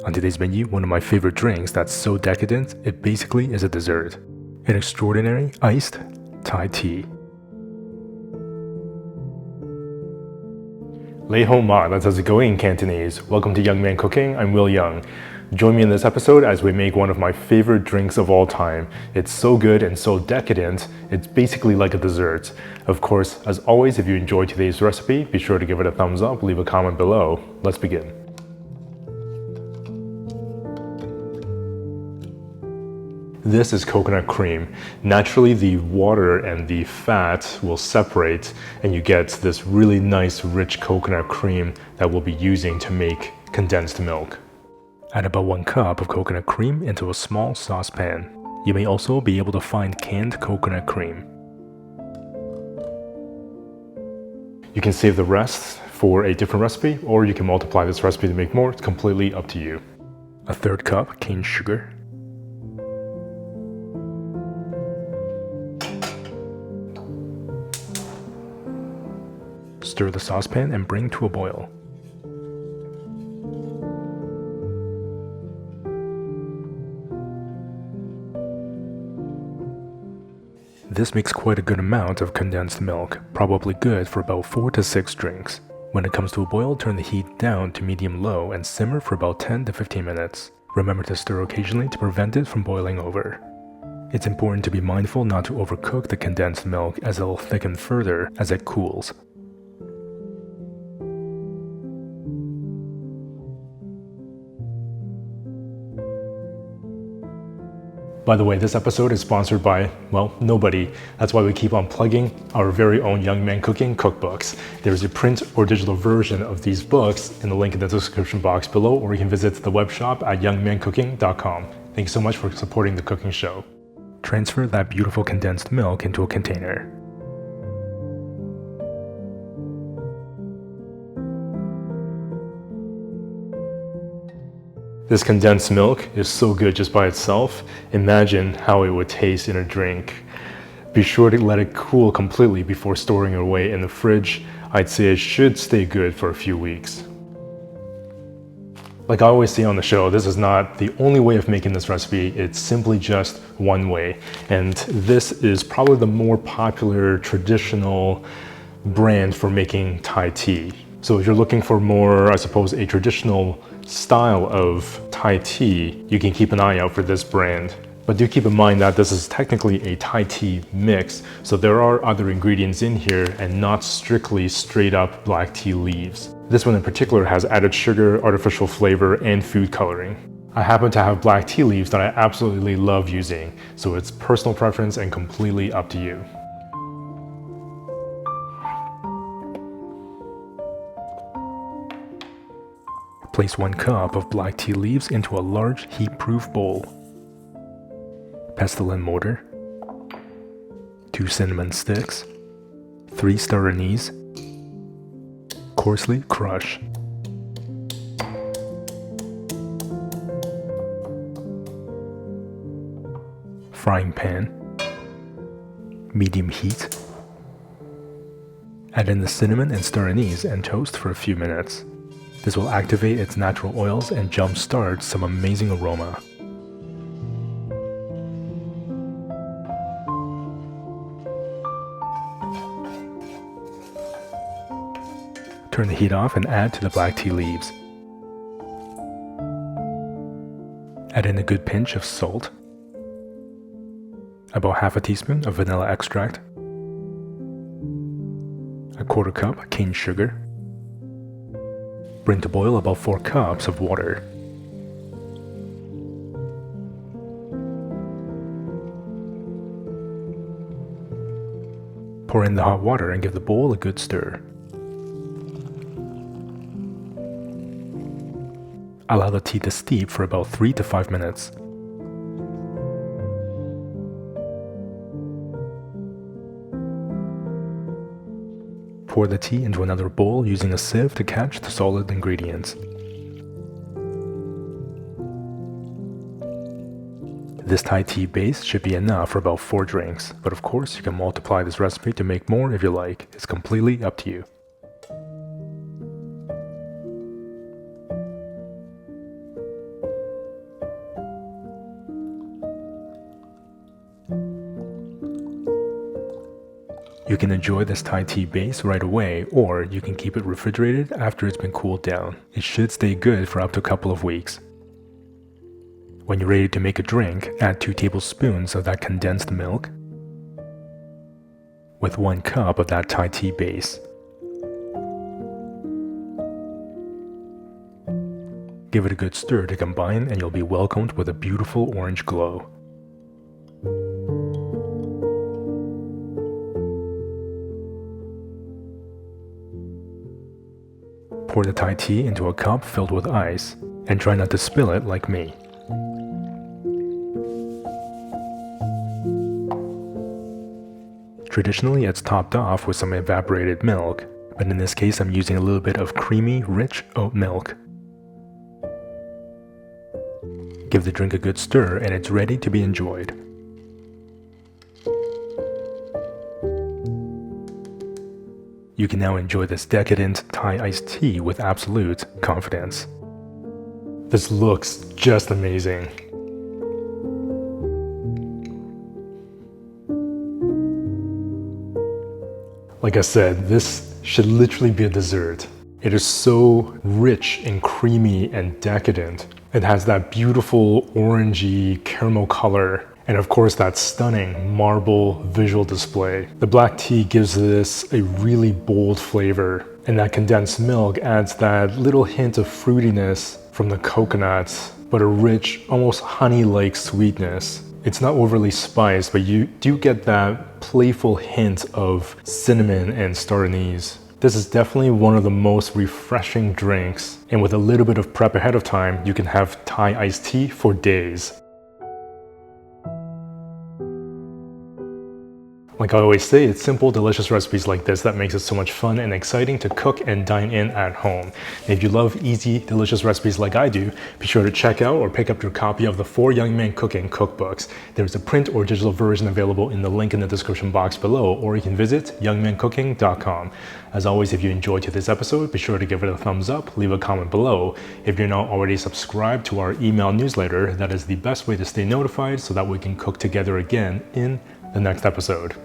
On today's menu, one of my favorite drinks that's so decadent, it basically is a dessert. An extraordinary iced Thai tea. Lei Ho Ma, that's how's it going in Cantonese. Welcome to Young Man Cooking, I'm Yeung. Join me in this episode as we make one of my favorite drinks of all time. It's so good and so decadent, it's basically like a dessert. Of course, as always, if you enjoyed today's recipe, be sure to give it a thumbs up, leave a comment below. Let's begin. This is coconut cream. Naturally, the water and the fat will separate and you get this really nice rich coconut cream that we'll be using to make condensed milk. Add about 1 cup of coconut cream into a small saucepan. You may also be able to find canned coconut cream. You can save the rest for a different recipe, or you can multiply this recipe to make more. It's completely up to you. A 1/3 cup cane sugar. Stir the saucepan and bring to a boil. This makes quite a good amount of condensed milk, probably good for about 4 to 6 drinks. When it comes to a boil, turn the heat down to medium-low and simmer for about 10 to 15 minutes. Remember to stir occasionally to prevent it from boiling over. It's important to be mindful not to overcook the condensed milk as it'll thicken further as it cools. By the way, this episode is sponsored by, well, nobody. That's why we keep on plugging our very own Young Man Cooking cookbooks. There's a print or digital version of these books in the link in the description box below, or you can visit the web shop at youngmancooking.com. Thank you so much for supporting the cooking show. Transfer that beautiful condensed milk into a container. This condensed milk is so good just by itself. Imagine how it would taste in a drink. Be sure to let it cool completely before storing it away in the fridge. I'd say it should stay good for a few weeks. Like I always say on the show, this is not the only way of making this recipe. It's simply just one way. And this is probably the more popular traditional brand for making Thai tea. So if you're looking for more, I suppose, a traditional style of Thai tea, you can keep an eye out for this brand. But do keep in mind that this is technically a Thai tea mix, so there are other ingredients in here and not strictly straight up black tea leaves. This one in particular has added sugar, artificial flavor, and food coloring. I happen to have black tea leaves that I absolutely love using, so it's personal preference and completely up to you. Place 1 cup of black tea leaves into a large heat-proof bowl. Pestle and mortar, 2 cinnamon sticks, 3 star anise, coarsely crush. Frying pan, medium heat. Add in the cinnamon and star anise and toast for a few minutes. This will activate its natural oils and jumpstart some amazing aroma. Turn the heat off and add to the black tea leaves. Add in a good pinch of salt, about half a teaspoon of vanilla extract, a 1/4 cup cane sugar. Bring to boil about 4 cups of water. Pour in the hot water and give the bowl a good stir. Allow the tea to steep for about 3 to 5 minutes. Pour the tea into another bowl using a sieve to catch the solid ingredients. This Thai tea base should be enough for about 4 drinks, but of course you can multiply this recipe to make more if you like. It's completely up to you. You can enjoy this Thai tea base right away, or you can keep it refrigerated after it's been cooled down. It should stay good for up to a couple of weeks. When you're ready to make a drink, add 2 tablespoons of that condensed milk with 1 cup of that Thai tea base. Give it a good stir to combine and you'll be welcomed with a beautiful orange glow. Pour the Thai tea into a cup filled with ice and try not to spill it like me. Traditionally, it's topped off with some evaporated milk, but in this case I'm using a little bit of creamy, rich oat milk. Give the drink a good stir and it's ready to be enjoyed. You can now enjoy this decadent Thai iced tea with absolute confidence. This looks just amazing. Like I said, this should literally be a dessert. It is so rich and creamy and decadent. It has that beautiful orangey caramel color, and of course that stunning marble visual display. The black tea gives this a really bold flavor, and that condensed milk adds that little hint of fruitiness from the coconuts, but a rich, almost honey-like sweetness. It's not overly spiced, but you do get that playful hint of cinnamon and star anise. This is definitely one of the most refreshing drinks, and with a little bit of prep ahead of time, you can have Thai iced tea for days. Like I always say, it's simple, delicious recipes like this that makes it so much fun and exciting to cook and dine in at home. And if you love easy, delicious recipes like I do, be sure to check out or pick up your copy of the 4 Young Men Cooking cookbooks. There's a print or digital version available in the link in the description box below, or you can visit youngmencooking.com. As always, if you enjoyed today's episode, be sure to give it a thumbs up, leave a comment below. If you're not already subscribed to our email newsletter, that is the best way to stay notified so that we can cook together again in the next episode.